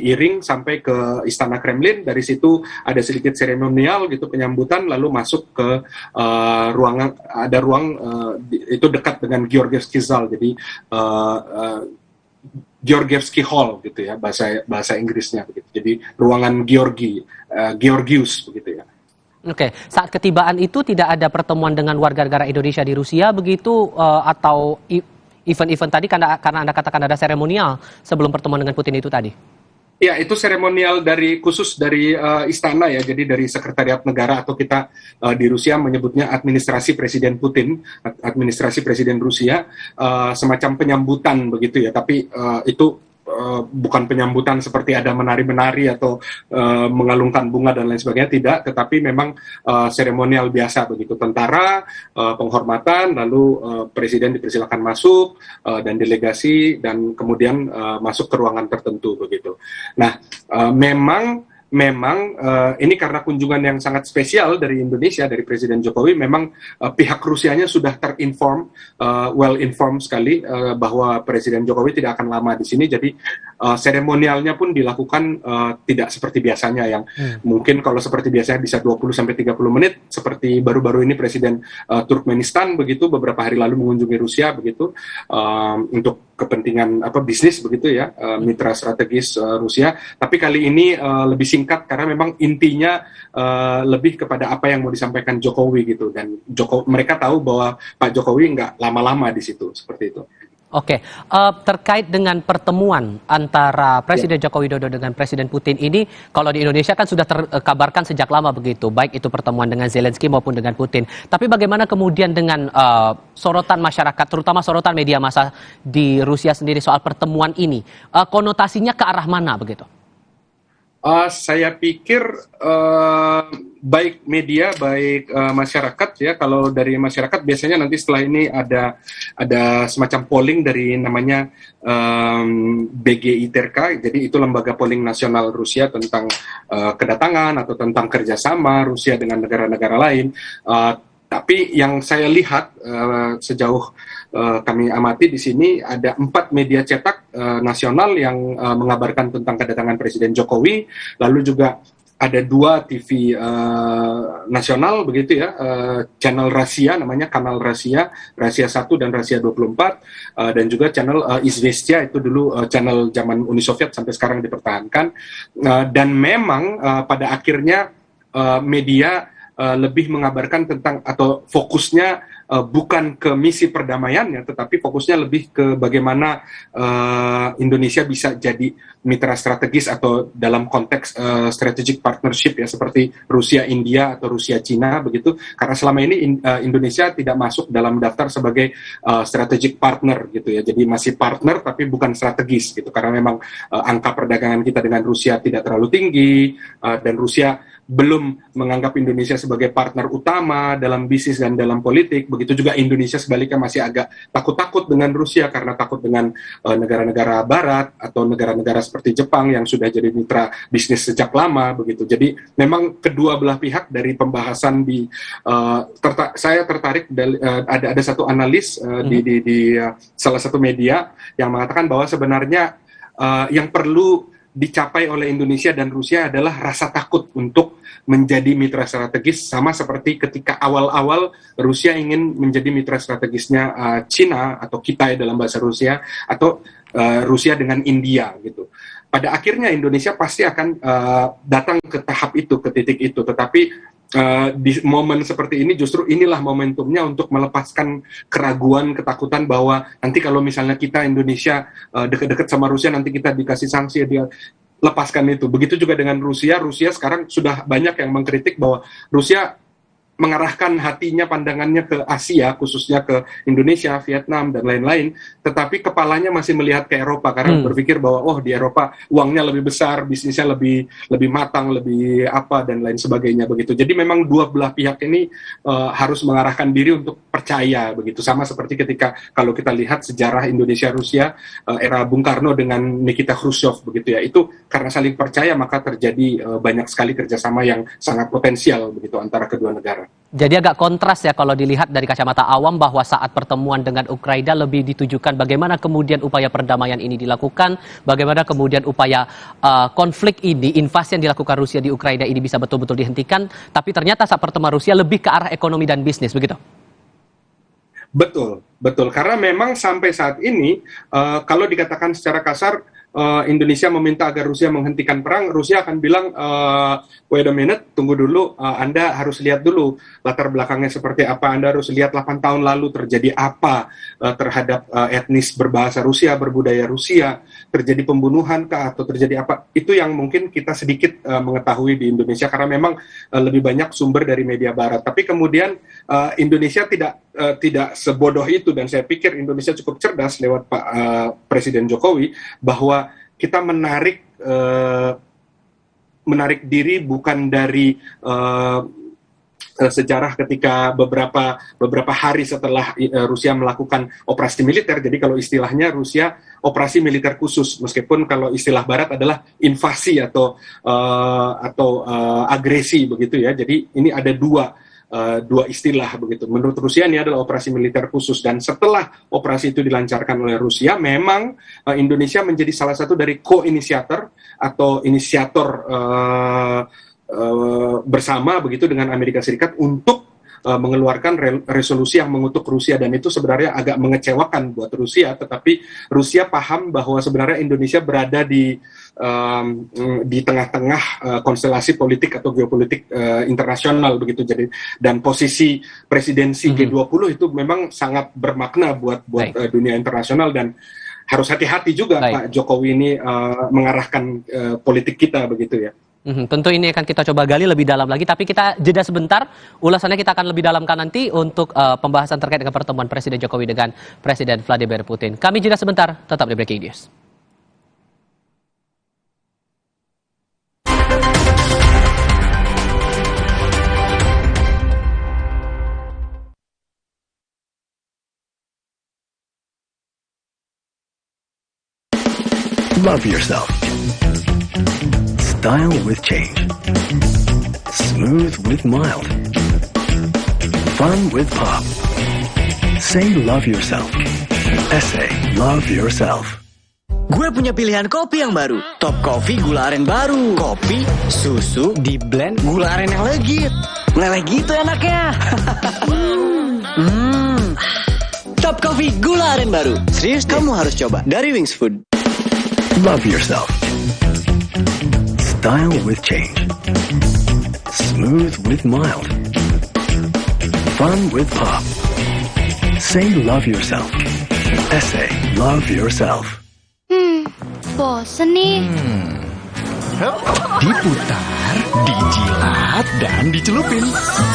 diiring sampai ke Istana Kremlin. Dari situ ada sedikit seremonial gitu penyambutan, lalu masuk ke ruangan, ada ruang itu dekat dengan Georgievsky Zal, jadi Georgievsky Hall gitu ya, bahasa Inggrisnya begitu. Jadi ruangan Georgius begitu ya. Oke, saat ketibaan itu tidak ada pertemuan dengan warga negara Indonesia di Rusia begitu, atau event-event tadi karena Anda katakan ada seremonial sebelum pertemuan dengan Putin itu tadi? Ya, itu seremonial khusus dari istana ya, jadi dari sekretariat negara, atau kita di Rusia menyebutnya administrasi Presiden Putin, administrasi Presiden Rusia, semacam penyambutan begitu ya, tapi itu bukan penyambutan seperti ada menari-menari atau mengalungkan bunga dan lain sebagainya, tidak, tetapi memang seremonial biasa begitu, tentara, penghormatan, lalu presiden dipersilakan masuk dan delegasi, dan kemudian masuk ke ruangan tertentu begitu. Nah, memang ini karena kunjungan yang sangat spesial dari Indonesia, dari Presiden Jokowi, memang pihak Rusianya sudah well informed sekali bahwa Presiden Jokowi tidak akan lama di sini. Jadi seremonialnya pun dilakukan tidak seperti biasanya, yang mungkin kalau seperti biasanya bisa 20-30 menit, seperti baru-baru ini Presiden Turkmenistan begitu beberapa hari lalu mengunjungi Rusia begitu, untuk kepentingan bisnis begitu ya, mitra strategis Rusia. Tapi kali ini lebih singkat karena memang intinya lebih kepada apa yang mau disampaikan Jokowi gitu, dan mereka tahu bahwa Pak Jokowi nggak lama-lama di situ, seperti itu. Oke, terkait dengan pertemuan antara Presiden Joko Widodo dengan Presiden Putin ini, kalau di Indonesia kan sudah terkabarkan sejak lama begitu, baik itu pertemuan dengan Zelensky maupun dengan Putin. Tapi bagaimana kemudian dengan sorotan masyarakat, terutama sorotan media massa di Rusia sendiri soal pertemuan ini? Konotasinya ke arah mana begitu? Saya pikir baik media, baik masyarakat ya. Kalau dari masyarakat biasanya nanti setelah ini ada semacam polling dari namanya BGITRK. Jadi itu lembaga polling nasional Rusia tentang kedatangan atau tentang kerjasama Rusia dengan negara-negara lain. Tapi yang saya lihat sejauh kami amati di sini ada 4 media cetak nasional yang mengabarkan tentang kedatangan Presiden Jokowi, lalu juga ada 2 TV nasional begitu ya, channel Rasia namanya, kanal Rasia 1 dan Rasia 24, dan juga channel Izvestia, itu dulu channel zaman Uni Soviet sampai sekarang dipertahankan, dan memang pada akhirnya media lebih mengabarkan tentang, atau fokusnya bukan ke misi perdamaiannya, tetapi fokusnya lebih ke bagaimana Indonesia bisa jadi mitra strategis, atau dalam konteks strategic partnership ya, seperti Rusia India atau Rusia Cina begitu, karena selama ini Indonesia tidak masuk dalam daftar sebagai strategic partner gitu ya, jadi masih partner tapi bukan strategis gitu, karena memang angka perdagangan kita dengan Rusia tidak terlalu tinggi, dan Rusia belum menganggap Indonesia sebagai partner utama dalam bisnis dan dalam politik. Begitu juga Indonesia sebaliknya masih agak takut-takut dengan Rusia karena takut dengan negara-negara barat atau negara-negara seperti Jepang yang sudah jadi mitra bisnis sejak lama begitu. Jadi memang kedua belah pihak dari pembahasan di saya tertarik ada satu analis di salah satu media yang mengatakan bahwa sebenarnya yang perlu dicapai oleh Indonesia dan Rusia adalah rasa takut untuk menjadi mitra strategis, sama seperti ketika awal-awal Rusia ingin menjadi mitra strategisnya Cina atau kita ya dalam bahasa Rusia, atau Rusia dengan India gitu. Pada akhirnya Indonesia pasti akan datang ke tahap itu, ke titik itu, tetapi di momen seperti ini justru inilah momentumnya untuk melepaskan keraguan, ketakutan bahwa nanti kalau misalnya kita Indonesia dekat-dekat sama Rusia, nanti kita dikasih sanksi, dia lepaskan itu. Begitu juga dengan Rusia. Rusia sekarang sudah banyak yang mengkritik bahwa Rusia mengarahkan hatinya, pandangannya ke Asia, khususnya ke Indonesia, Vietnam, dan lain-lain, tetapi kepalanya masih melihat ke Eropa, karena berpikir bahwa di Eropa uangnya lebih besar, bisnisnya lebih matang, lebih apa, dan lain sebagainya begitu. Jadi memang dua belah pihak ini harus mengarahkan diri untuk percaya begitu. Sama seperti ketika kalau kita lihat sejarah Indonesia-Rusia, era Bung Karno dengan Nikita Khrushchev begitu ya, itu karena saling percaya maka terjadi banyak sekali kerjasama yang sangat potensial begitu antara kedua negara. sekarang. Jadi agak kontras ya kalau dilihat dari kacamata awam bahwa saat pertemuan dengan Ukraina lebih ditujukan bagaimana kemudian upaya perdamaian ini dilakukan, bagaimana kemudian upaya konflik ini, invasi yang dilakukan Rusia di Ukraina ini bisa betul-betul dihentikan, tapi ternyata saat pertemuan Rusia lebih ke arah ekonomi dan bisnis, begitu? Betul, betul. Karena memang sampai saat ini, kalau dikatakan secara kasar, Indonesia meminta agar Rusia menghentikan perang, Rusia akan bilang, wait a minute, tunggu dulu, Anda harus lihat dulu latar belakangnya seperti apa, Anda harus lihat 8 tahun lalu terjadi apa terhadap etnis berbahasa Rusia, berbudaya Rusia, terjadi pembunuhan kah, atau terjadi apa, itu yang mungkin kita sedikit mengetahui di Indonesia, karena memang lebih banyak sumber dari media barat. Tapi kemudian Indonesia tidak sebodoh itu, dan saya pikir Indonesia cukup cerdas lewat Pak Presiden Jokowi, bahwa kita menarik diri bukan dari sejarah ketika beberapa hari setelah Rusia melakukan operasi militer. Jadi kalau istilahnya Rusia operasi militer khusus, meskipun kalau istilah Barat adalah invasi atau agresi begitu ya. Jadi ini ada dua istilah begitu. Menurut Rusia ini adalah operasi militer khusus, dan setelah operasi itu dilancarkan oleh Rusia, memang Indonesia menjadi salah satu dari co-inisiator atau inisiator bersama begitu dengan Amerika Serikat untuk mengeluarkan resolusi yang mengutuk Rusia, dan itu sebenarnya agak mengecewakan buat Rusia, tetapi Rusia paham bahwa sebenarnya Indonesia berada di tengah-tengah konstelasi politik atau geopolitik internasional begitu. Jadi, dan posisi presidensi G20 itu memang sangat bermakna buat dunia internasional, dan harus hati-hati juga Pak Jokowi ini mengarahkan politik kita begitu ya. Tentu ini akan kita coba gali lebih dalam lagi, tapi kita jeda sebentar. Ulasannya kita akan lebih dalamkan nanti untuk pembahasan terkait dengan pertemuan Presiden Jokowi dengan Presiden Vladimir Putin. Kami jeda sebentar, tetap di Breaking News. Love yourself. Style with change. Smooth with mild. Fun with pop. Say love yourself. Essay love yourself. Gue punya pilihan kopi yang baru. Top Coffee gula aren baru. Kopi, susu, di blend gula aren yang legit. Meleleh gitu enaknya. Top Coffee gula aren baru. Serius, kamu harus coba. Dari Wings Food. Love yourself. Style with change. Smooth with mild. Fun with pop. Say love yourself. Essay love yourself. Bosen nih. Diputar, dijilat, dan dicelupin.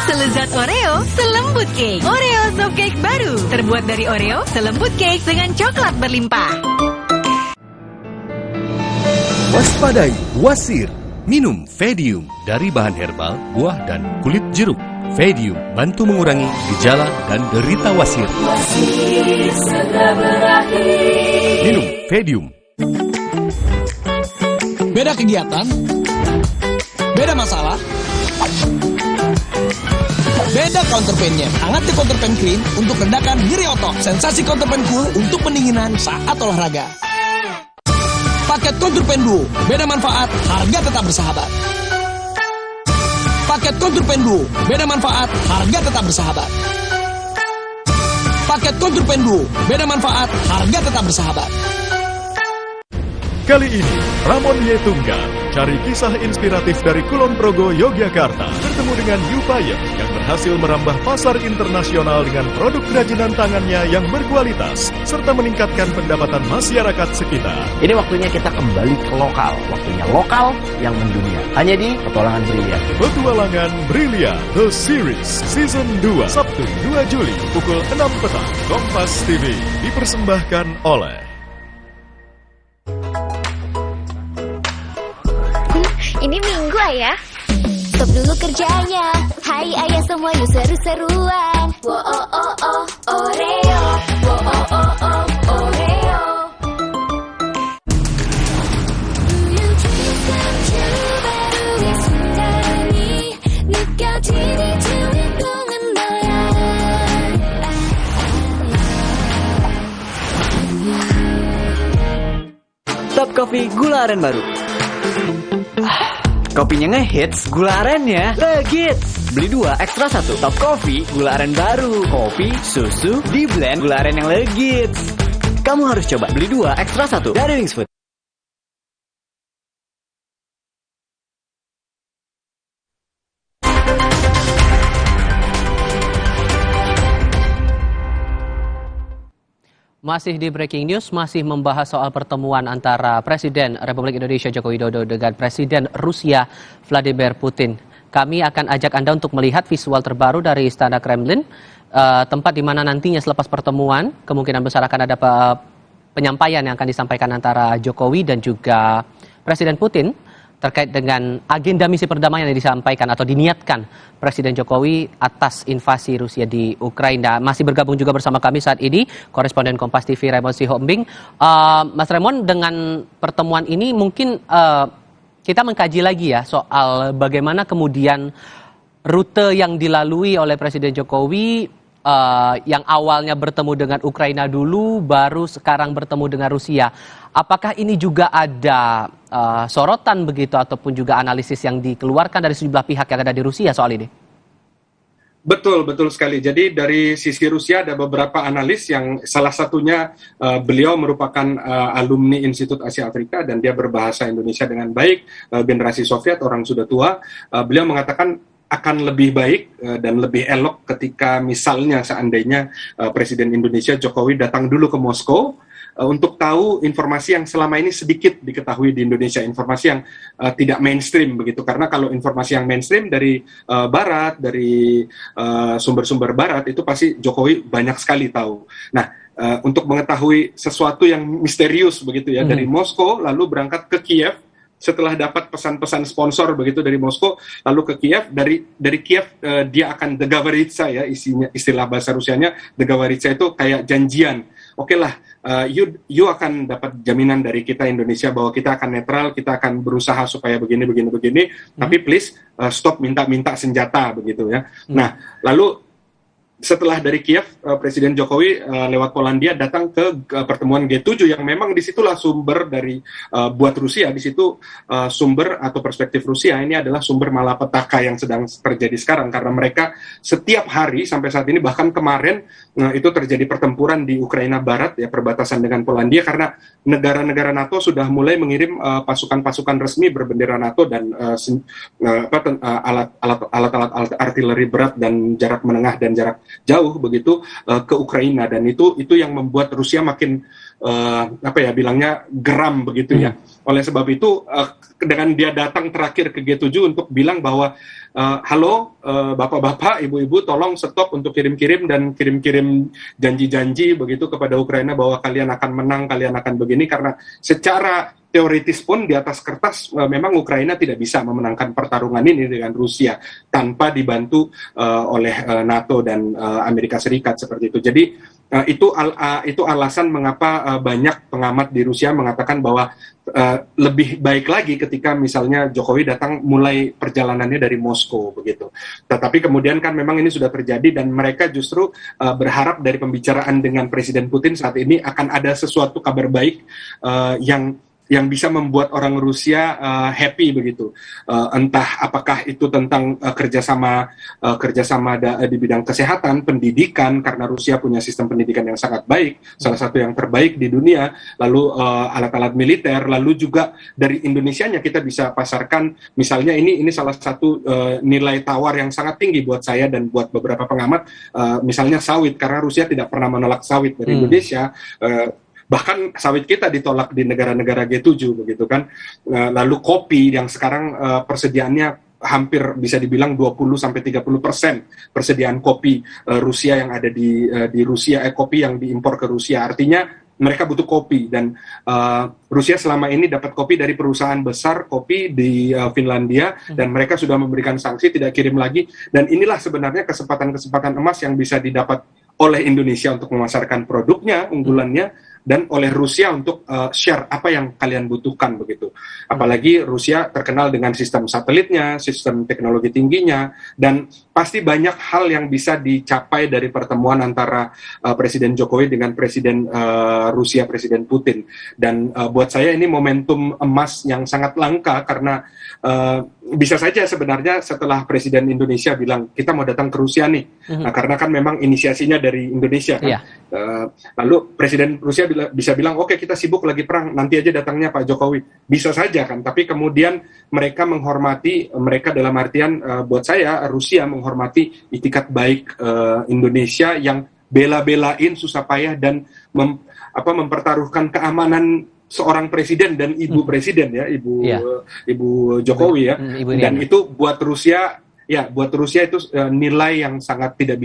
Selezat Oreo, selembut cake. Oreo Soft Cake baru. Terbuat dari Oreo, selembut cake dengan coklat berlimpah. Waspadai wasir. Minum Vedium dari bahan herbal, buah, dan kulit jeruk. Vedium bantu mengurangi gejala dan derita wasir. Wasir segera berakhir. Minum Vedium. Beda kegiatan, beda masalah, beda counterpainnya. Hangat di counterpain cream untuk redakan nyeri otot. Sensasi counterpain cool untuk pendinginan saat olahraga. Paket counterpain duo, beda manfaat, harga tetap bersahabat. Paket counterpain duo, beda manfaat, harga tetap bersahabat. Paket counterpain duo, beda manfaat, harga tetap bersahabat. Kali ini, Ramon Y. Tunggal cari kisah inspiratif dari Kulon Progo, Yogyakarta, bertemu dengan Yupaya yang berhasil merambah pasar internasional dengan produk kerajinan tangannya yang berkualitas, serta meningkatkan pendapatan masyarakat sekitar. Ini waktunya kita kembali ke lokal, waktunya lokal yang mendunia. Hanya di Petualangan Brilian. Petualangan Brilian, The Series, Season 2, Sabtu 2 Juli, pukul 6 petang, Kompas TV, dipersembahkan oleh Ini Minggu ayah. Stop dulu kerjanya. Hai ayah semua yuk seru-seruan. Wo oh oh oh Oreo. Wo oh oh oh Oreo. 느껴지니 Coffee gula aren baru. Kopinya ngehits, gula arennya legits. Beli 2 ekstra 1 Top Coffee gula aren baru. Kopi, susu, di blend gula aren yang legits. Kamu harus coba. Beli 2 ekstra 1 dari Wings Food. Masih di Breaking News, masih membahas soal pertemuan antara Presiden Republik Indonesia Joko Widodo dengan Presiden Rusia Vladimir Putin. Kami akan ajak Anda untuk melihat visual terbaru dari Istana Kremlin, tempat di mana nantinya selepas pertemuan, kemungkinan besar akan ada penyampaian yang akan disampaikan antara Jokowi dan juga Presiden Putin terkait dengan agenda misi perdamaian yang disampaikan atau diniatkan Presiden Jokowi atas invasi Rusia di Ukraina. Masih bergabung juga bersama kami saat ini koresponden Kompas TV Raymond Sihombing. Mas Raymond, dengan pertemuan ini mungkin kita mengkaji lagi ya soal bagaimana kemudian rute yang dilalui oleh Presiden Jokowi yang awalnya bertemu dengan Ukraina dulu, baru sekarang bertemu dengan Rusia. Apakah ini juga ada sorotan begitu ataupun juga analisis yang dikeluarkan dari sejumlah pihak yang ada di Rusia soal ini? Betul sekali. Jadi dari sisi Rusia ada beberapa analis yang salah satunya beliau merupakan alumni Institut Asia Afrika dan dia berbahasa Indonesia dengan baik, generasi Soviet, orang sudah tua. Beliau mengatakan akan lebih baik dan lebih elok ketika misalnya seandainya Presiden Indonesia Jokowi datang dulu ke Moskow untuk tahu informasi yang selama ini sedikit diketahui di Indonesia, informasi yang tidak mainstream begitu. Karena kalau informasi yang mainstream dari Barat, dari sumber-sumber Barat itu pasti Jokowi banyak sekali tahu. Nah, untuk mengetahui sesuatu yang misterius begitu ya dari Moskow lalu berangkat ke Kiev. Setelah dapat pesan-pesan sponsor begitu dari Moskow, lalu ke Kiev, dari Kiev dia akan dogovoritsa ya, istilah bahasa Rusianya, dogovoritsa itu kayak janjian. Oke lah, you akan dapat jaminan dari kita Indonesia bahwa kita akan netral, kita akan berusaha supaya begini, tapi please stop minta senjata begitu ya. Nah, lalu setelah dari Kiev, Presiden Jokowi lewat Polandia datang ke pertemuan G7 yang memang disitulah sumber dari buat Rusia, di situ sumber atau perspektif Rusia ini adalah sumber malapetaka yang sedang terjadi sekarang karena mereka setiap hari sampai saat ini bahkan kemarin itu terjadi pertempuran di Ukraina Barat ya perbatasan dengan Polandia karena negara-negara NATO sudah mulai mengirim pasukan-pasukan resmi berbendera NATO dan alat-alat artileri berat dan jarak menengah dan jarak jauh begitu ke Ukraina dan itu yang membuat Rusia makin bilangnya geram begitu ya. Oleh sebab itu dengan dia datang terakhir ke G7 untuk bilang bahwa halo bapak-bapak, ibu-ibu tolong stop untuk kirim-kirim janji-janji begitu kepada Ukraina bahwa kalian akan menang, kalian akan begini karena secara teoritis pun di atas kertas memang Ukraina tidak bisa memenangkan pertarungan ini dengan Rusia tanpa dibantu oleh NATO dan Amerika Serikat seperti itu. Jadi itu alasan mengapa banyak pengamat di Rusia mengatakan bahwa lebih baik lagi ketika misalnya Jokowi datang mulai perjalanannya dari Moskow begitu. Tetapi kemudian kan memang ini sudah terjadi dan mereka justru berharap dari pembicaraan dengan Presiden Putin saat ini akan ada sesuatu kabar baik yang bisa membuat orang Rusia happy begitu. Entah apakah itu tentang kerjasama di bidang kesehatan, pendidikan, karena Rusia punya sistem pendidikan yang sangat baik, salah satu yang terbaik di dunia, lalu alat-alat militer, lalu juga dari Indonesianya kita bisa pasarkan, misalnya ini salah satu nilai tawar yang sangat tinggi buat saya dan buat beberapa pengamat, misalnya sawit, karena Rusia tidak pernah menolak sawit dari Indonesia, bahkan sawit kita ditolak di negara-negara G7 begitu kan. Lalu kopi yang sekarang persediaannya hampir bisa dibilang 20-30% persediaan kopi Rusia yang ada di Rusia, kopi yang diimpor ke Rusia. Artinya mereka butuh kopi dan Rusia selama ini dapat kopi dari perusahaan besar kopi di Finlandia dan mereka sudah memberikan sanksi tidak kirim lagi dan inilah sebenarnya kesempatan emas yang bisa didapat oleh Indonesia untuk memasarkan produknya, unggulannya dan oleh Rusia untuk share apa yang kalian butuhkan begitu. Apalagi Rusia terkenal dengan sistem satelitnya, sistem teknologi tingginya, dan pasti banyak hal yang bisa dicapai dari pertemuan antara Presiden Jokowi dengan Presiden Rusia, Presiden Putin. Dan buat saya ini momentum emas yang sangat langka karena bisa saja sebenarnya setelah Presiden Indonesia bilang kita mau datang ke Rusia nih, karena kan memang inisiasinya dari Indonesia kan. Lalu Presiden Rusia bisa bilang oke, kita sibuk lagi perang, nanti aja datangnya Pak Jokowi. Bisa saja kan, tapi kemudian mereka menghormati, mereka dalam artian buat saya Rusia menghormati itikat baik Indonesia yang bela-belain susah payah dan mempertaruhkan keamanan seorang presiden dan ibu presiden ya, ibu Jokowi ya. Dan itu buat Rusia itu nilai yang sangat tidak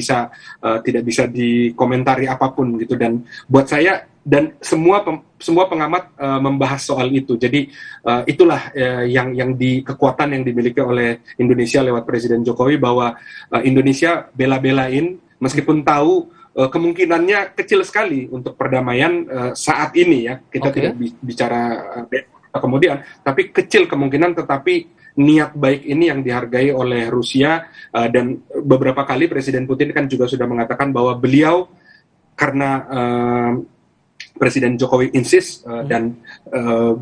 bisa dikomentari apapun gitu. Dan buat saya dan semua pengamat membahas soal itu. Jadi itulah yang kekuatan yang dimiliki oleh Indonesia lewat Presiden Jokowi, bahwa Indonesia bela-belain meskipun tahu kemungkinannya kecil sekali untuk perdamaian saat ini ya. Kita tidak bicara kemudian, tapi kecil kemungkinan, tetapi niat baik ini yang dihargai oleh Rusia. Dan beberapa kali Presiden Putin kan juga sudah mengatakan bahwa beliau karena Presiden Jokowi insist dan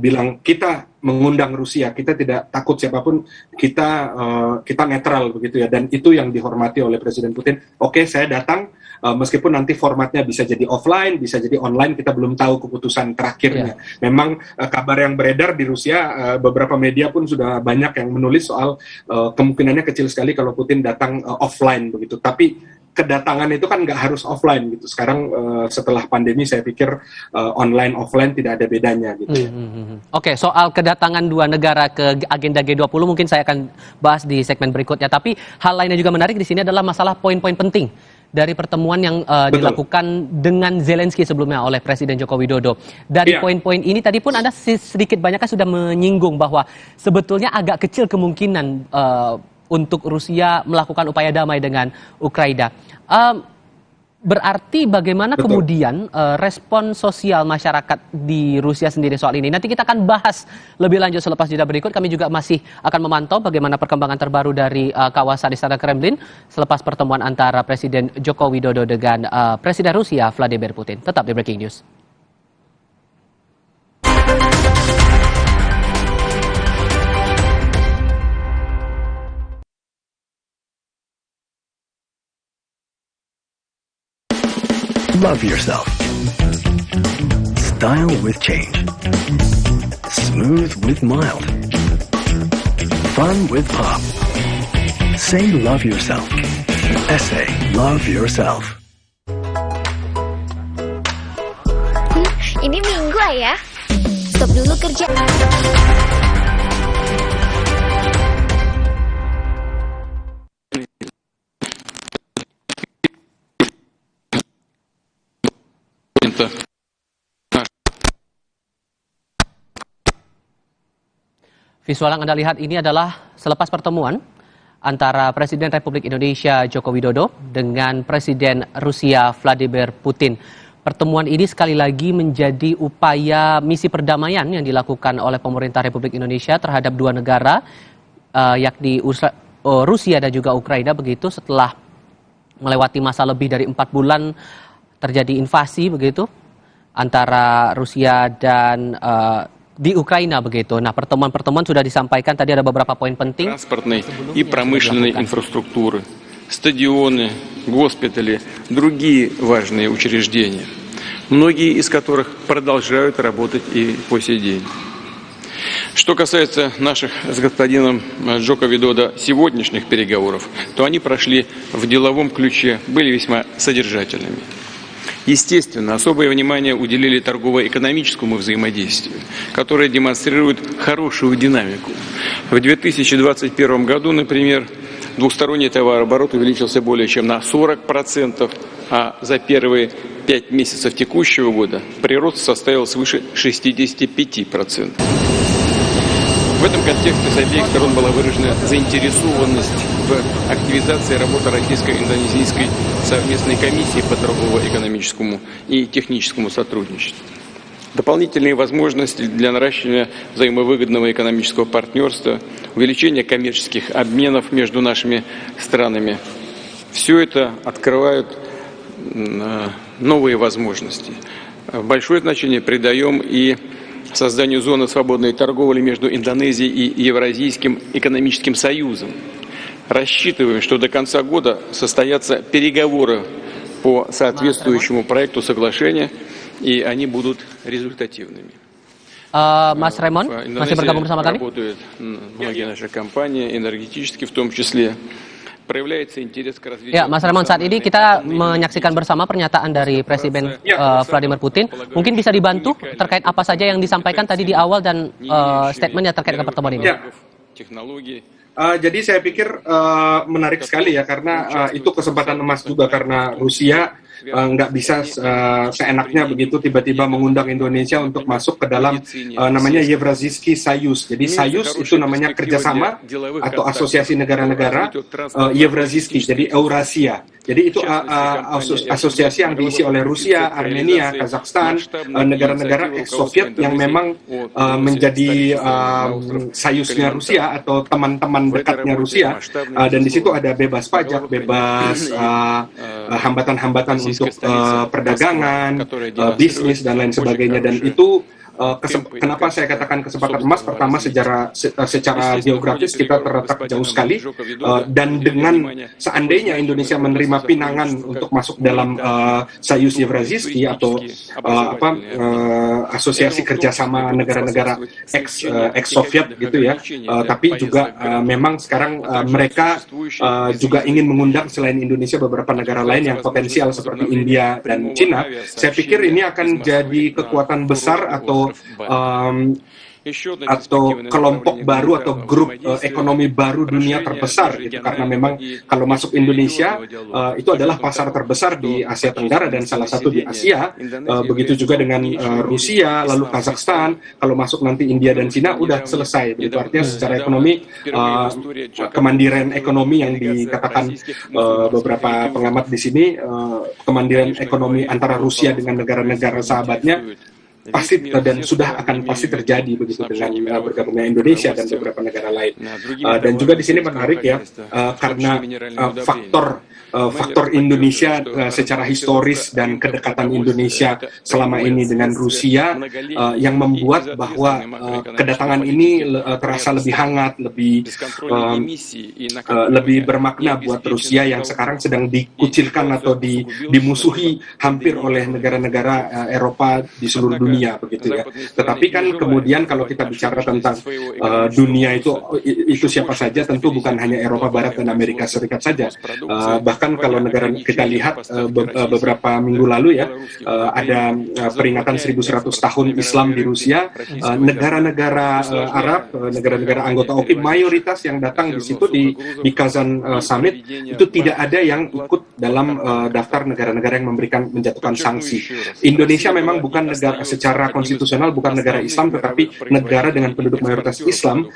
bilang kita mengundang Rusia, kita tidak takut siapapun, kita netral begitu ya. Dan itu yang dihormati oleh Presiden Putin. Oke, saya datang. Meskipun nanti formatnya bisa jadi offline, bisa jadi online, kita belum tahu keputusan terakhirnya. Memang kabar yang beredar di Rusia, beberapa media pun sudah banyak yang menulis soal kemungkinannya kecil sekali kalau Putin datang offline begitu. Tapi kedatangan itu kan nggak harus offline gitu. Sekarang setelah pandemi saya pikir online offline tidak ada bedanya gitu. Oke, soal kedatangan dua negara ke agenda G20 mungkin saya akan bahas di segmen berikutnya. Tapi hal lain yang juga menarik di sini adalah masalah poin-poin penting dari pertemuan yang dilakukan dengan Zelensky sebelumnya oleh Presiden Joko Widodo. Dari poin-poin ini tadi pun Anda sedikit banyaknya sudah menyinggung bahwa sebetulnya agak kecil kemungkinan untuk Rusia melakukan upaya damai dengan Ukraina. Berarti bagaimana kemudian respon sosial masyarakat di Rusia sendiri soal ini? Nanti kita akan bahas lebih lanjut selepas jeda berikut. Kami juga masih akan memantau bagaimana perkembangan terbaru dari kawasan Istana Kremlin selepas pertemuan antara Presiden Joko Widodo dengan Presiden Rusia Vladimir Putin. Tetap di Breaking News. Love yourself. Style with change. Smooth with mild. Fun with pop. Say love yourself. Essay love yourself. Ini Minggu ya. Stop dulu kerja. Visual yang Anda lihat ini adalah selepas pertemuan antara Presiden Republik Indonesia Joko Widodo dengan Presiden Rusia Vladimir Putin. Pertemuan ini sekali lagi menjadi upaya misi perdamaian yang dilakukan oleh pemerintah Republik Indonesia terhadap dua negara, yakni Rusia dan juga Ukraina, begitu setelah melewati masa lebih dari 4 bulan terjadi invasi begitu antara Rusia dan di Ukraina begitu. Nah, pertemuan-pertemuan sudah disampaikan, tadi ada beberapa poin penting. Транспортной и промышленной инфраструктуры, стадионы, госпитали, другие важные учреждения, многие из которых продолжают работать и по сей день. Что касается наших с господином Джоко Видодо сегодняшних переговоров, то они прошли в деловом ключе, были весьма содержательными. Естественно, особое внимание уделили торгово-экономическому взаимодействию, которое демонстрирует хорошую динамику. В 2021 году, например, двусторонний товарооборот увеличился более чем на 40%, а за первые 5 месяцев текущего года прирост составил свыше 65%. В этом контексте с обеих сторон была выражена заинтересованность в активизации работы Российско-Индонезийской совместной комиссии по торгово-экономическому и техническому сотрудничеству. дополнительные возможности для наращивания взаимовыгодного экономического партнерства, увеличения коммерческих обменов между нашими странами. Все это открывает новые возможности. Большое значение придаем и созданию зоны свободной торговли между Индонезией и Евразийским экономическим союзом. Рассчитываем, что до конца года состоятся переговоры по соответствующему проекту соглашения, и они будут результативными. Mas Raymond, masih bergabung bersama kami? Работают многие наши компании, энергетические в том числе. Ya, Mas Raymond, saat ini kita menyaksikan bersama pernyataan dari Presiden Vladimir Putin. Mungkin bisa dibantu terkait apa saja yang disampaikan tadi di awal dan statementnya terkait dengan pertemuan ini. Jadi saya pikir menarik sekali ya, karena itu kesempatan emas juga, karena Rusia nggak bisa seenaknya begitu tiba-tiba mengundang Indonesia untuk masuk ke dalam namanya Евразийский Союз. Jadi Soyuz itu namanya kerjasama atau asosiasi negara-negara Евразийский, jadi Eurasia. Jadi itu asosiasi yang diisi oleh Rusia, Armenia, Kazakhstan, negara-negara ex-Soviet yang memang menjadi sayusnya Rusia atau teman-teman dekatnya Rusia. Dan di situ ada bebas pajak, bebas hambatan-hambatan untuk perdagangan, bisnis dan lain sebagainya. Dan itu kenapa saya katakan kesempatan emas? Pertama, secara geografis kita terletak jauh sekali, dan dengan seandainya Indonesia menerima pinangan untuk masuk dalam Soyuz Евразийский atau asosiasi kerjasama negara-negara ex-Soviet gitu ya, tapi juga memang sekarang mereka juga ingin mengundang selain Indonesia beberapa negara lain yang potensial seperti India dan Cina. Saya pikir ini akan jadi kekuatan besar atau kelompok baru atau grup ekonomi baru dunia terbesar gitu, karena memang kalau masuk Indonesia itu adalah pasar terbesar di Asia Tenggara dan salah satu di Asia. Begitu juga dengan Rusia, lalu Kazakhstan. Kalau masuk nanti India dan Cina udah selesai. Itu artinya secara ekonomi kemandirian ekonomi yang dikatakan beberapa pengamat di sini, kemandirian ekonomi antara Rusia dengan negara-negara sahabatnya pasti dan sudah akan pasti terjadi begitu dengan bergabungnya Indonesia dan beberapa negara lain. Dan juga di sini menarik ya, karena faktor Indonesia secara historis dan kedekatan Indonesia selama ini dengan Rusia yang membuat bahwa kedatangan ini terasa lebih hangat, lebih bermakna buat Rusia yang sekarang sedang dikucilkan atau dimusuhi hampir oleh negara-negara Eropa di seluruh dunia begitu ya. Tetapi kan kemudian kalau kita bicara tentang dunia itu siapa saja, tentu bukan hanya Eropa Barat dan Amerika Serikat saja. Bahkan kalau negara kita lihat beberapa minggu lalu ya, ada peringatan 1100 tahun Islam di Rusia. Negara-negara Arab, negara-negara anggota OPEC, mayoritas yang datang di situ di Kazan Summit itu tidak ada yang ikut dalam daftar negara-negara yang menjatuhkan sanksi. Indonesia memang bukan negara secara konstitusional, bukan negara Islam, tetapi negara dengan penduduk mayoritas Islam,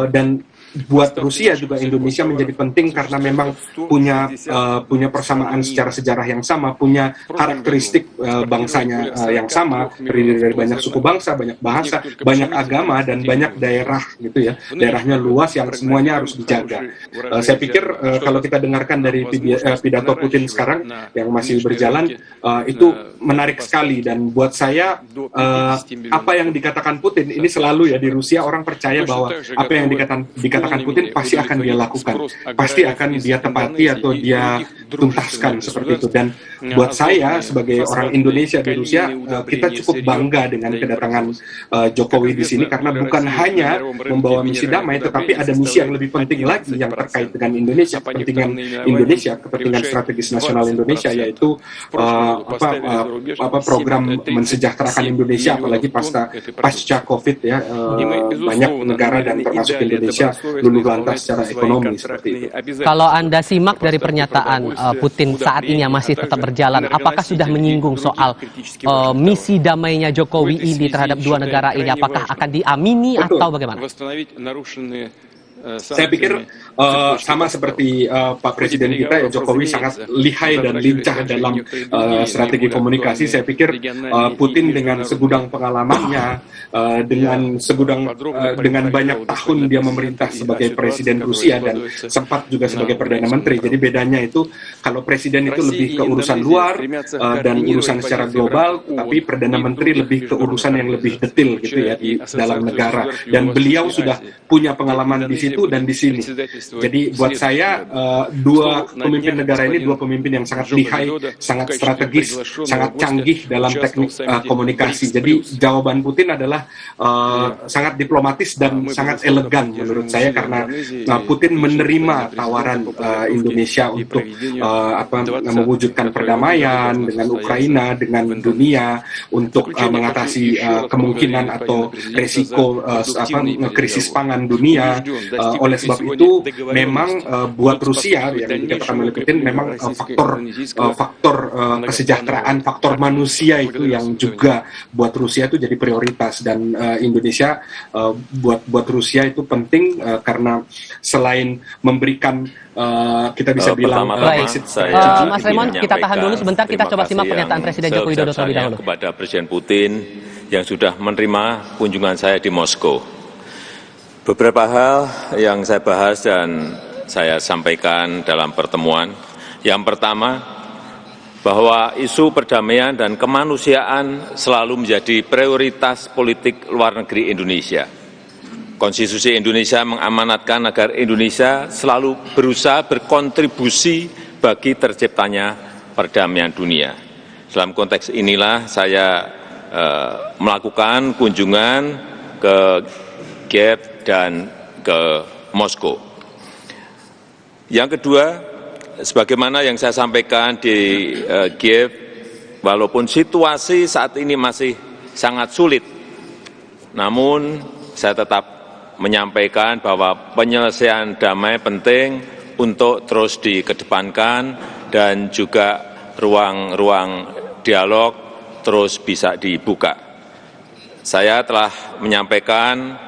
dan buat Rusia juga Indonesia menjadi penting karena memang punya persamaan secara sejarah yang sama, punya karakteristik bangsanya yang sama, terdiri dari banyak suku bangsa, banyak bahasa, banyak agama, dan banyak daerah gitu ya. Daerahnya luas yang semuanya harus dijaga. Saya pikir kalau kita dengarkan dari pidato Putin sekarang yang masih berjalan, itu menarik sekali, dan buat saya apa yang dikatakan Putin ini selalu ya di Rusia orang percaya bahwa apa yang dikatakan Putin pasti akan dia lakukan, pasti akan dia tepati atau dia tuntaskan seperti itu. Dan buat saya sebagai orang Indonesia di Rusia, kita cukup bangga dengan kedatangan Jokowi di sini, karena bukan hanya membawa misi damai, tetapi ada misi yang lebih penting lagi yang terkait dengan Indonesia, kepentingan Indonesia, kepentingan strategis nasional Indonesia, yaitu program mensejahterakan Indonesia, apalagi pasca COVID ya, banyak negara dan termasuk Indonesia luluh lantas secara ekonomi seperti itu. Kalau Anda simak dari pernyataan Putin saat ini yang masih tetap berjalan, apakah sudah menyinggung soal misi damainya Jokowi ini terhadap dua negara ini? Apakah akan diamini atau bagaimana? Saya pikir sama seperti Pak Presiden kita, Jokowi sangat lihai dan lincah dalam strategi komunikasi. Saya pikir Putin dengan segudang pengalamannya, dengan banyak tahun dia memerintah sebagai Presiden Rusia dan sempat juga sebagai Perdana Menteri. Jadi bedanya itu kalau Presiden itu lebih ke urusan luar dan urusan secara global, tapi Perdana Menteri lebih ke urusan yang lebih detail gitu ya di dalam negara. Dan beliau sudah punya pengalaman di situ dan di sini. Jadi buat saya dua pemimpin negara ini dua pemimpin yang sangat lihai, sangat strategis, sangat canggih dalam teknik komunikasi. Jadi jawaban Putin adalah sangat diplomatis dan sangat elegan menurut saya, karena Putin menerima tawaran Indonesia untuk mewujudkan perdamaian dengan Ukraina, dengan dunia, untuk mengatasi kemungkinan atau resiko krisis pangan dunia. Oleh sebab itu memang buat Rusia yang dikatakan oleh Putin memang faktor kesejahteraan, faktor manusia itu yang juga buat Rusia itu jadi prioritas, dan Indonesia buat Rusia itu penting karena selain memberikan kita bisa bilang Mas Raymond, kita tahan dulu sebentar, kita coba simak pernyataan Presiden Joko Widodo terlebih dahulu. Kepada Presiden Putin yang sudah menerima kunjungan saya di Moskow. Beberapa hal yang saya bahas dan saya sampaikan dalam pertemuan. Yang pertama, bahwa isu perdamaian dan kemanusiaan selalu menjadi prioritas politik luar negeri Indonesia. Konstitusi Indonesia mengamanatkan agar Indonesia selalu berusaha berkontribusi bagi terciptanya perdamaian dunia. Dalam konteks inilah saya melakukan kunjungan ke Kiev dan ke Moskow. Yang kedua, sebagaimana yang saya sampaikan di Kiev, walaupun situasi saat ini masih sangat sulit, namun saya tetap menyampaikan bahwa penyelesaian damai penting untuk terus dikedepankan dan juga ruang-ruang dialog terus bisa dibuka. Saya telah menyampaikan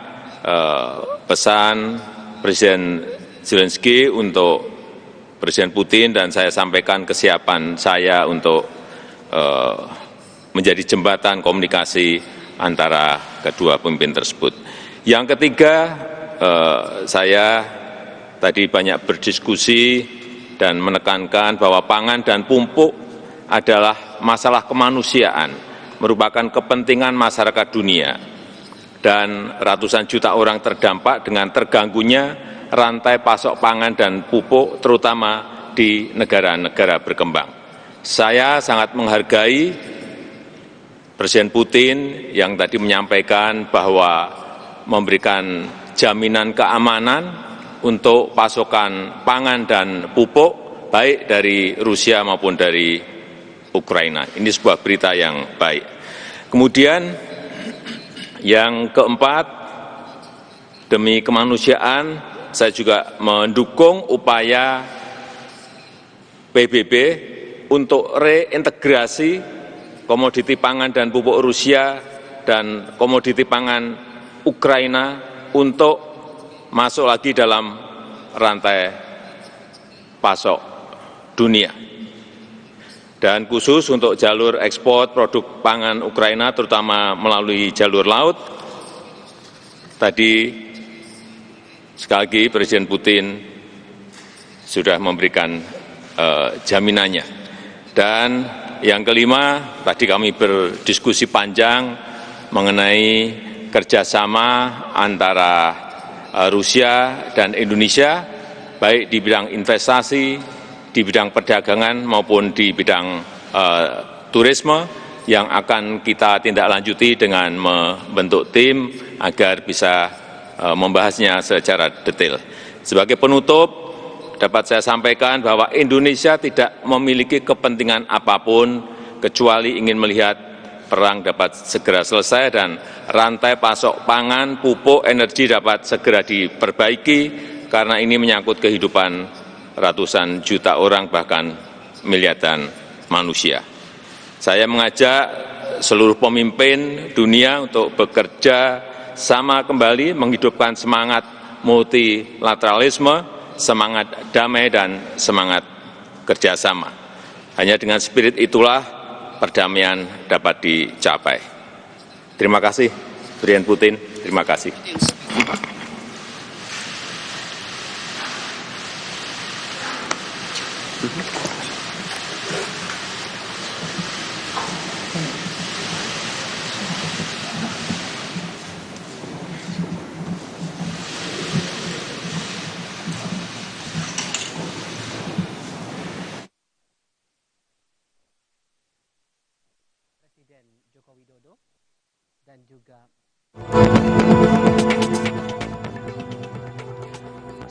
pesan Presiden Zelensky untuk Presiden Putin, dan saya sampaikan kesiapan saya untuk menjadi jembatan komunikasi antara kedua pemimpin tersebut. Yang ketiga, saya tadi banyak berdiskusi dan menekankan bahwa pangan dan pupuk adalah masalah kemanusiaan, merupakan kepentingan masyarakat dunia, dan ratusan juta orang terdampak dengan terganggunya rantai pasok pangan dan pupuk, terutama di negara-negara berkembang. Saya sangat menghargai Presiden Putin yang tadi menyampaikan bahwa memberikan jaminan keamanan untuk pasokan pangan dan pupuk, baik dari Rusia maupun dari Ukraina. Ini sebuah berita yang baik. Kemudian yang keempat, demi kemanusiaan, saya juga mendukung upaya PBB untuk reintegrasi komoditi pangan dan pupuk Rusia dan komoditi pangan Ukraina untuk masuk lagi dalam rantai pasok dunia. Dan khusus untuk jalur ekspor produk pangan Ukraina, terutama melalui jalur laut, tadi sekali lagi Presiden Putin sudah memberikan jaminannya. Dan yang kelima, tadi kami berdiskusi panjang mengenai kerjasama antara Rusia dan Indonesia, baik di bidang investasi, di bidang perdagangan maupun di bidang turisme, yang akan kita tindak lanjuti dengan membentuk tim agar bisa membahasnya secara detail. Sebagai penutup, dapat saya sampaikan bahwa Indonesia tidak memiliki kepentingan apapun kecuali ingin melihat perang dapat segera selesai dan rantai pasok pangan, pupuk, energi dapat segera diperbaiki, karena ini menyangkut kehidupan ratusan juta orang, bahkan miliaran manusia. Saya mengajak seluruh pemimpin dunia untuk bekerja sama kembali, menghidupkan semangat multilateralisme, semangat damai, dan semangat kerjasama. Hanya dengan spirit itulah perdamaian dapat dicapai. Terima kasih, Presiden Putin. Terima kasih. Presiden Joko Widodo dan juga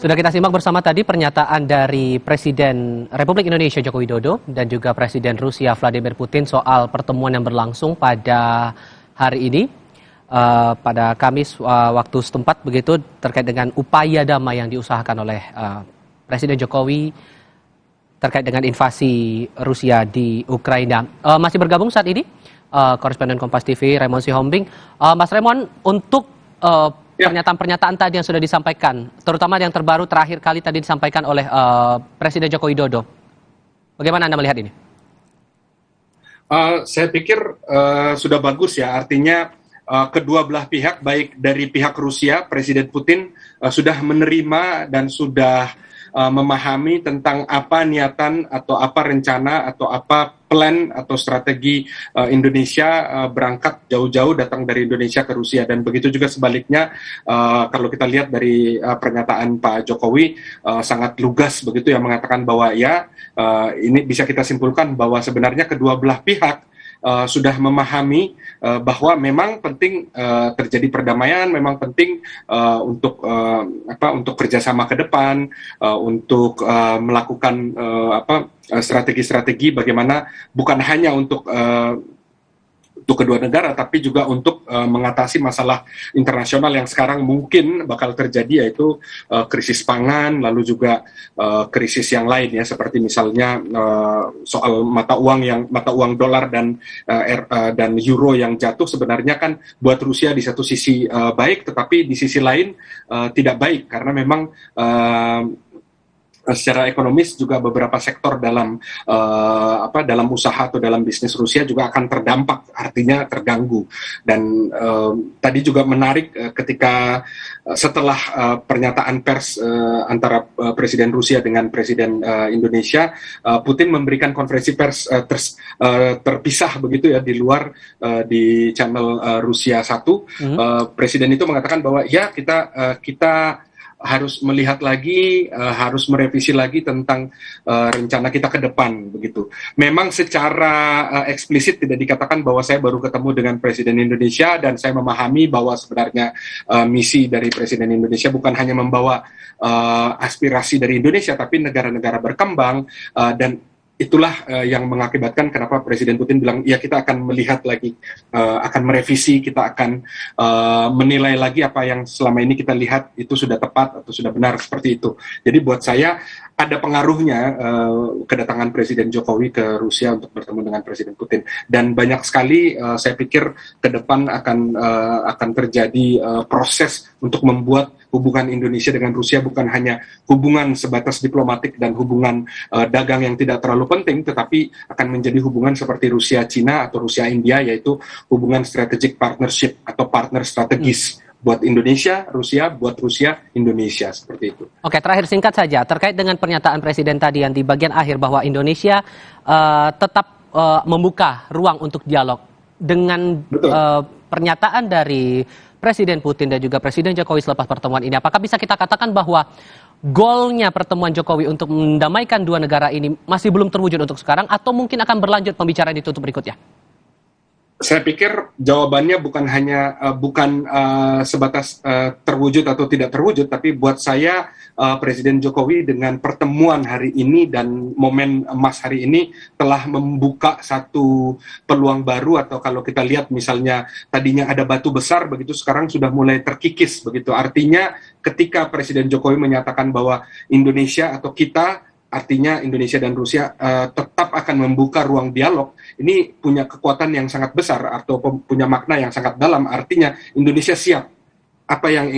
sudah kita simak bersama tadi pernyataan dari Presiden Republik Indonesia Joko Widodo dan juga Presiden Rusia Vladimir Putin soal pertemuan yang berlangsung pada hari ini, pada Kamis waktu setempat begitu, terkait dengan upaya damai yang diusahakan oleh Presiden Jokowi terkait dengan invasi Rusia di Ukraina. Masih bergabung saat ini koresponden Kompas TV Raymond Sihombing. Mas Raymond, untuk pernyataan-pernyataan tadi yang sudah disampaikan, terutama yang terbaru terakhir kali tadi disampaikan oleh Presiden Joko Widodo, bagaimana Anda melihat ini? Saya pikir sudah bagus ya, artinya kedua belah pihak, baik dari pihak Rusia, Presiden Putin sudah menerima dan sudah memahami tentang apa niatan atau apa rencana atau apa plan atau strategi Indonesia berangkat jauh-jauh datang dari Indonesia ke Rusia, dan begitu juga sebaliknya kalau kita lihat dari pernyataan Pak Jokowi sangat lugas begitu yang mengatakan bahwa ya ini bisa kita simpulkan bahwa sebenarnya kedua belah pihak sudah memahami bahwa memang penting terjadi perdamaian, memang penting untuk kerjasama ke depan, untuk melakukan strategi-strategi bagaimana bukan hanya untuk kedua negara, tapi juga untuk mengatasi masalah internasional yang sekarang mungkin bakal terjadi, yaitu krisis pangan, lalu juga krisis yang lain ya, seperti misalnya soal mata uang dolar dan euro yang jatuh. Sebenarnya kan buat Rusia di satu sisi baik, tetapi di sisi lain tidak baik, karena memang secara ekonomis juga beberapa sektor dalam usaha atau dalam bisnis Rusia juga akan terdampak, artinya terganggu. Dan tadi juga menarik ketika setelah pernyataan pers antara Presiden Rusia dengan Presiden Indonesia, Putin memberikan konferensi pers terpisah begitu ya di luar di channel Rusia 1. Presiden itu mengatakan bahwa ya kita harus melihat lagi, harus merevisi lagi tentang rencana kita ke depan begitu. Memang secara eksplisit tidak dikatakan bahwa saya baru ketemu dengan Presiden Indonesia dan saya memahami bahwa sebenarnya misi dari Presiden Indonesia bukan hanya membawa aspirasi dari Indonesia, tapi negara-negara berkembang, dan itulah yang mengakibatkan kenapa Presiden Putin bilang, ya kita akan melihat lagi, akan merevisi, kita akan menilai lagi apa yang selama ini kita lihat itu sudah tepat atau sudah benar, seperti itu. Jadi buat saya ada pengaruhnya kedatangan Presiden Jokowi ke Rusia untuk bertemu dengan Presiden Putin. Dan banyak sekali saya pikir ke depan akan terjadi proses untuk membuat hubungan Indonesia dengan Rusia bukan hanya hubungan sebatas diplomatik dan hubungan dagang yang tidak terlalu penting, tetapi akan menjadi hubungan seperti Rusia-Cina atau Rusia-India, yaitu hubungan strategic partnership atau partner strategis. Buat Indonesia, Rusia, buat Rusia, Indonesia, seperti itu. Oke, terakhir singkat saja, terkait dengan pernyataan Presiden tadi yang di bagian akhir bahwa Indonesia tetap membuka ruang untuk dialog. Dengan pernyataan dari Presiden Putin dan juga Presiden Jokowi selepas pertemuan ini, apakah bisa kita katakan bahwa goalnya pertemuan Jokowi untuk mendamaikan dua negara ini masih belum terwujud untuk sekarang, atau mungkin akan berlanjut pembicaraan itu untuk berikutnya? Saya pikir jawabannya bukan sebatas terwujud atau tidak terwujud, tapi buat saya Presiden Jokowi dengan pertemuan hari ini dan momen emas hari ini telah membuka satu peluang baru, atau kalau kita lihat misalnya tadinya ada batu besar begitu, sekarang sudah mulai terkikis begitu. Artinya ketika Presiden Jokowi menyatakan bahwa Indonesia atau kita, artinya Indonesia dan Rusia tetap akan membuka ruang dialog, ini punya kekuatan yang sangat besar atau punya makna yang sangat dalam. Artinya Indonesia siap apa yang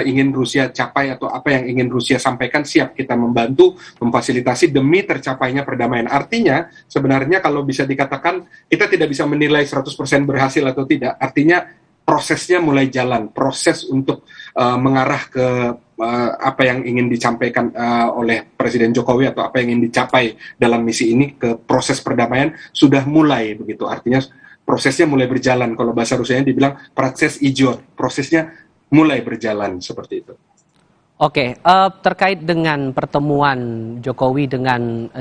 ingin Rusia capai atau apa yang ingin Rusia sampaikan, siap kita membantu, memfasilitasi demi tercapainya perdamaian. Artinya, sebenarnya kalau bisa dikatakan, kita tidak bisa menilai 100% berhasil atau tidak. Artinya, prosesnya mulai jalan. Proses untuk mengarah ke apa yang ingin disampaikan oleh Presiden Jokowi atau apa yang ingin dicapai dalam misi ini ke proses perdamaian sudah mulai begitu. Artinya, prosesnya mulai berjalan. Kalau bahasa Rusianya dibilang proses idjot. Prosesnya mulai berjalan seperti itu. Oke, terkait dengan pertemuan Jokowi dengan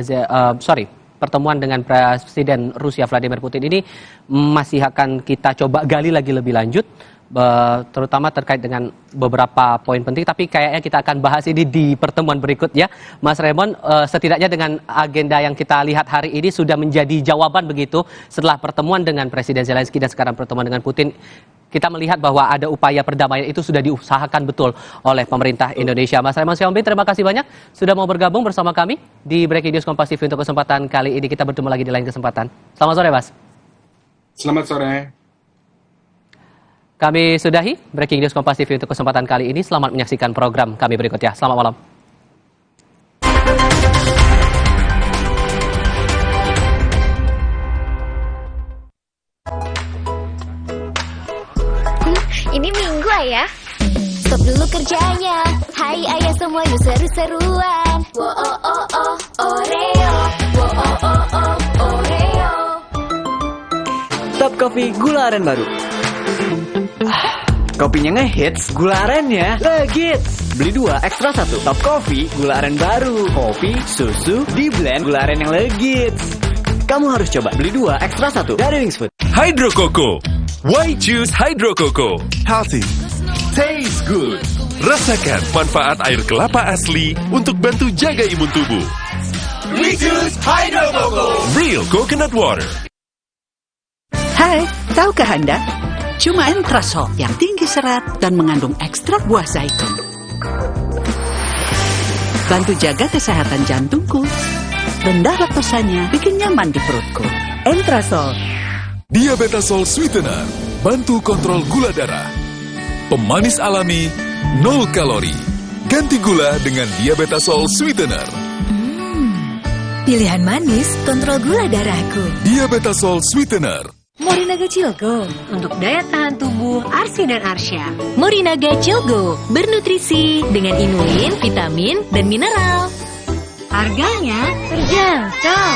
pertemuan dengan Presiden Rusia Vladimir Putin ini masih akan kita coba gali lagi lebih lanjut, terutama terkait dengan beberapa poin penting, tapi kayaknya kita akan bahas ini di pertemuan berikutnya. Mas Raymond, setidaknya dengan agenda yang kita lihat hari ini sudah menjadi jawaban begitu setelah pertemuan dengan Presiden Zelensky dan sekarang pertemuan dengan Putin. Kita melihat bahwa ada upaya perdamaian itu sudah diusahakan betul oleh pemerintah Indonesia. Mas Raymond Siombing, terima kasih banyak sudah mau bergabung bersama kami di Breaking News Kompas TV untuk kesempatan kali ini. Kita bertemu lagi di lain kesempatan. Selamat sore, Mas. Selamat sore. Kami sudahi Breaking News Kompas TV untuk kesempatan kali ini. Selamat menyaksikan program kami berikutnya. Selamat malam. Ini Minggu ayah. Stop dulu kerjanya. Hai ayah semua yuk seru-seruan. Wo oh oh oh Oreo. Wo oh oh oh Oreo. Top Coffee gula aren baru. Kopinya ngehits, gula arennya legits. Beli 2 ekstra 1. Top Coffee gula aren baru. Kopi, susu, di blend gula aren yang legits. Kamu harus coba. Beli 2 ekstra 1 dari Wings Food. Hydro Coco. Why choose Hydro Coco? Healthy, taste good. Rasakan manfaat air kelapa asli untuk bantu jaga imun tubuh. We choose Hydro Coco. Real coconut water. Hai, tahukah Anda? Cuma Entrasol yang tinggi serat dan mengandung ekstrak buah zaitun. Bantu jaga kesehatan jantungku. Rendah laktosanya bikin nyaman di perutku. Entrasol. Diabetasol Sweetener, bantu kontrol gula darah. Pemanis alami, 0 kalori. Ganti gula dengan Diabetasol Sweetener. Pilihan manis, kontrol gula darahku. Diabetasol Sweetener. Morinaga Cilgo, untuk daya tahan tubuh Arsy dan Arsya. Morinaga Cilgo, bernutrisi dengan inulin, vitamin, dan mineral. Harganya terjangkau.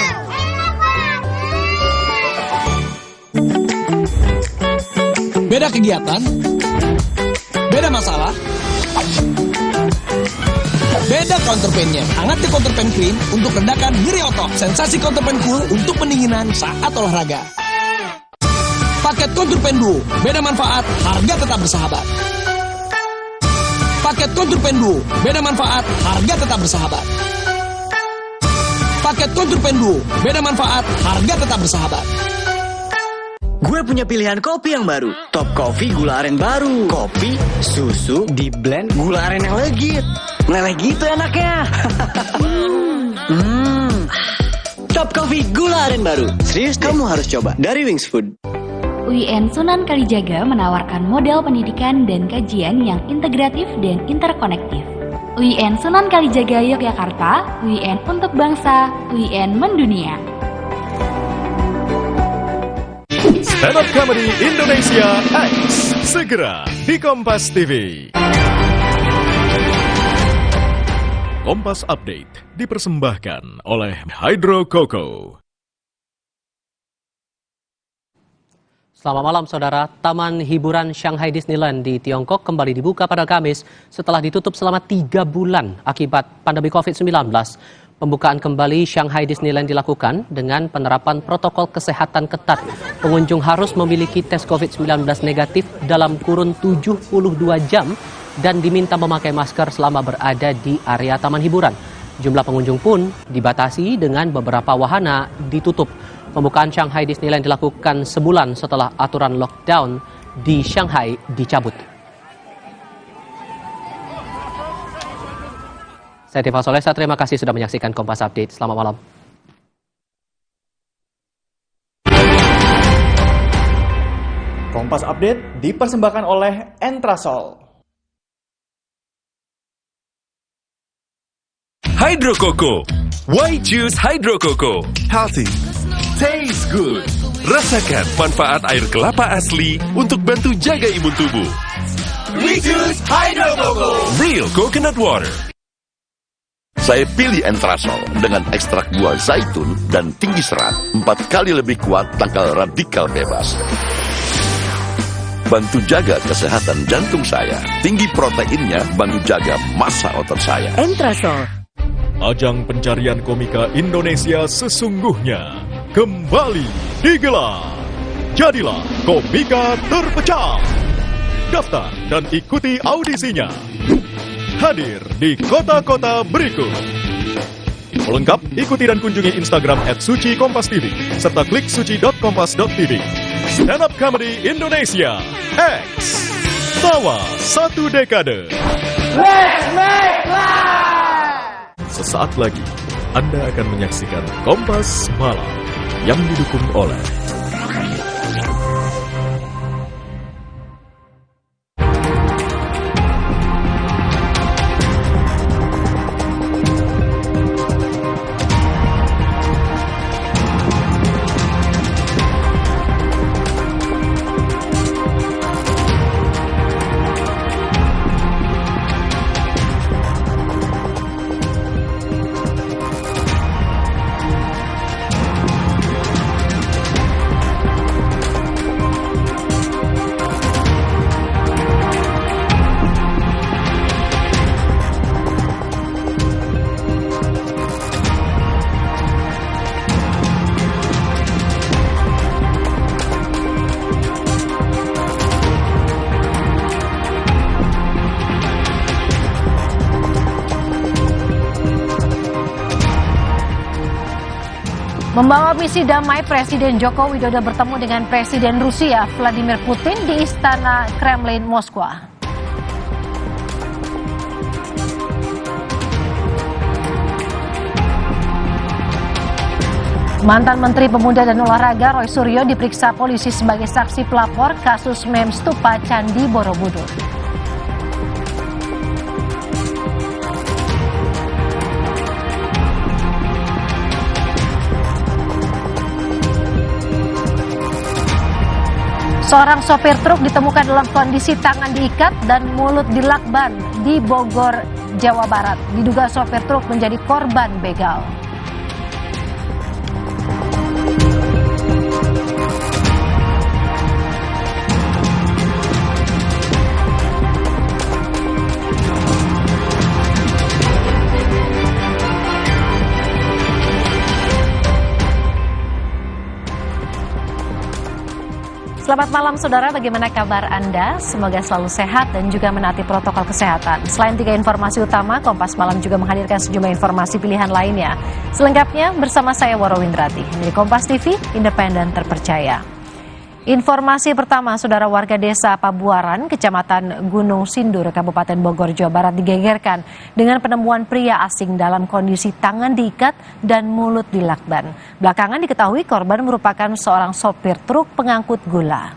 Beda kegiatan, beda masalah, beda counterpainnya. Hangat di counterpain cream untuk redakan nyeri otot. Sensasi counterpain cool untuk pendinginan saat olahraga. Paket counterpain duo, beda manfaat, harga tetap bersahabat. Paket counterpain duo, beda manfaat, harga tetap bersahabat. Paket counterpain duo, beda manfaat, harga tetap bersahabat. Gue punya pilihan kopi yang baru. Top Coffee gula aren baru. Kopi, susu, di blend gula aren yang legit. Meleleh gitu enaknya. Top Coffee gula aren baru. Serius deh, kamu harus coba dari Wings Food. UIN Sunan Kalijaga menawarkan model pendidikan dan kajian yang integratif dan interkonektif. UIN Sunan Kalijaga Yogyakarta, UIN untuk bangsa, UIN mendunia. Stand Up Comedy Indonesia X segera di Kompas TV. Kompas Update dipersembahkan oleh Hydro Coco. Selamat malam saudara, Taman Hiburan Shanghai Disneyland di Tiongkok kembali dibuka pada Kamis setelah ditutup selama 3 bulan akibat pandemi COVID-19. Pembukaan kembali Shanghai Disneyland dilakukan dengan penerapan protokol kesehatan ketat. Pengunjung harus memiliki tes COVID-19 negatif dalam kurun 72 jam dan diminta memakai masker selama berada di area taman hiburan. Jumlah pengunjung pun dibatasi dengan beberapa wahana ditutup. Pembukaan Shanghai Disneyland dilakukan sebulan setelah aturan lockdown di Shanghai dicabut. Saya Tifa Solesa, terima kasih sudah menyaksikan Kompas Update. Selamat malam. Kompas Update dipersembahkan oleh Entrasol. Hydro Coco. Why choose Hydro Coco? Healthy, tastes good. Rasakan manfaat air kelapa asli untuk bantu jaga imun tubuh. We choose Hydro Coco. Real coconut water. Saya pilih Entrasol dengan ekstrak buah zaitun dan tinggi serat, 4 kali lebih kuat tangkal radikal bebas. Bantu jaga kesehatan jantung saya. Tinggi proteinnya bantu jaga massa otot saya. Entrasol. Ajang pencarian komika Indonesia sesungguhnya kembali digelar. Jadilah komika terpecah. Daftar dan ikuti audisinya. Hadir di kota-kota berikut. Pelengkap, ikuti dan kunjungi Instagram @suci_kompas_tv serta klik suci.kompas.tv. Stand Up Comedy Indonesia X. Tawa 1 dekade. Let's make life! Sesaat lagi, Anda akan menyaksikan Kompas Malam yang didukung oleh Membawa misi damai, Presiden Joko Widodo bertemu dengan Presiden Rusia Vladimir Putin di Istana Kremlin, Moskwa. Mantan Menteri Pemuda dan Olahraga Roy Suryo diperiksa polisi sebagai saksi pelapor kasus mem stupa Candi Borobudur. Seorang sopir truk ditemukan dalam kondisi tangan diikat dan mulut dilakban di Bogor, Jawa Barat. Diduga sopir truk menjadi korban begal. Selamat malam saudara, bagaimana kabar Anda? Semoga selalu sehat dan juga menaati protokol kesehatan. Selain 3 informasi utama, Kompas Malam juga menghadirkan sejumlah informasi pilihan lainnya. Selengkapnya bersama saya Waro Windrati, dari Kompas TV, independen terpercaya. Informasi pertama, saudara, warga desa Pabuaran, Kecamatan Gunung Sindur, Kabupaten Bogor, Jawa Barat digegerkan dengan penemuan pria asing dalam kondisi tangan diikat dan mulut dilakban. Belakangan diketahui korban merupakan seorang sopir truk pengangkut gula.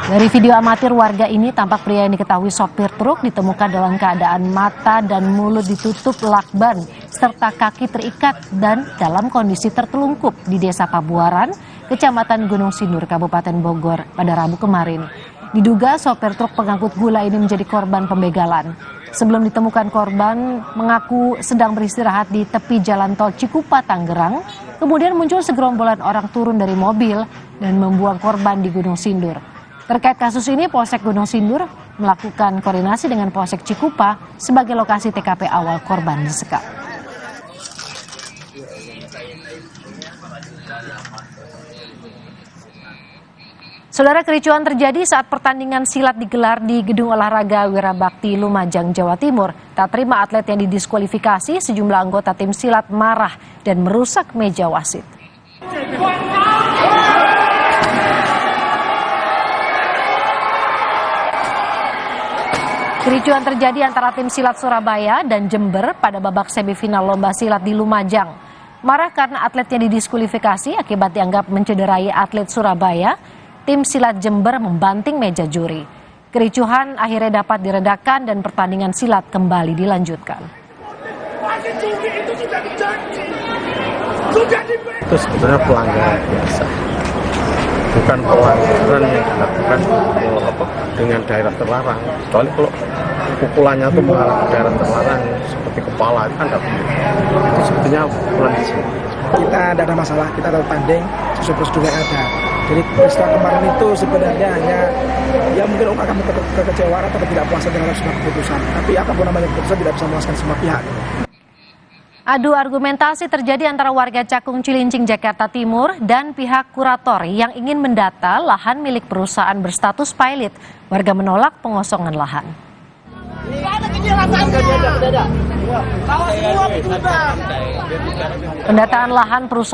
Dari video amatir warga ini, tampak pria yang diketahui sopir truk ditemukan dalam keadaan mata dan mulut ditutup lakban serta kaki terikat dan dalam kondisi tertelungkup di Desa Pabuaran, Kecamatan Gunung Sindur, Kabupaten Bogor pada Rabu kemarin. Diduga sopir truk pengangkut gula ini menjadi korban pembegalan. Sebelum ditemukan, korban mengaku sedang beristirahat di tepi jalan tol Cikupa, Tangerang. Kemudian muncul segerombolan orang turun dari mobil dan membuang korban di Gunung Sindur. Terkait kasus ini, Polsek Gunung Sindur melakukan koordinasi dengan Polsek Cikupa sebagai lokasi TKP awal korban disekap. Saudara, kericuan terjadi saat pertandingan silat digelar di Gedung Olahraga Wirabakti Lumajang, Jawa Timur. Tak terima atlet yang didiskualifikasi, sejumlah anggota tim silat marah dan merusak meja wasit. Kericuan terjadi antara tim silat Surabaya dan Jember pada babak semifinal lomba silat di Lumajang. Marah karena atlet yang didiskualifikasi akibat dianggap mencederai atlet Surabaya, tim silat Jember membanting meja juri. Kericuhan akhirnya dapat diredakan dan pertandingan silat kembali dilanjutkan. Itu sebenarnya pelanggaran biasa, bukan pelanggaran yang dilakukan dengan daerah terlarang. Kecuali kalau pukulannya itu mengarah ke daerah terlarang seperti kepala, itu kan tidak boleh. Itu sebetulnya pukulan di sini. Kita tidak ada masalah, kita tetap tanding sesuai prosedur yang ada. Jadi peristiwa kemarin itu sebenarnya hanya ya mungkin orang akan kekecewaan atau ketidakpuasan terhadap sebuah keputusan. Tapi apapun namanya keputusan tidak bisa memuaskan semua pihak. Adu argumentasi terjadi antara warga Cakung Cilincing, Jakarta Timur dan pihak kurator yang ingin mendata lahan milik perusahaan berstatus pilot. Warga menolak pengosongan lahan. Pendataan lahan perusahaan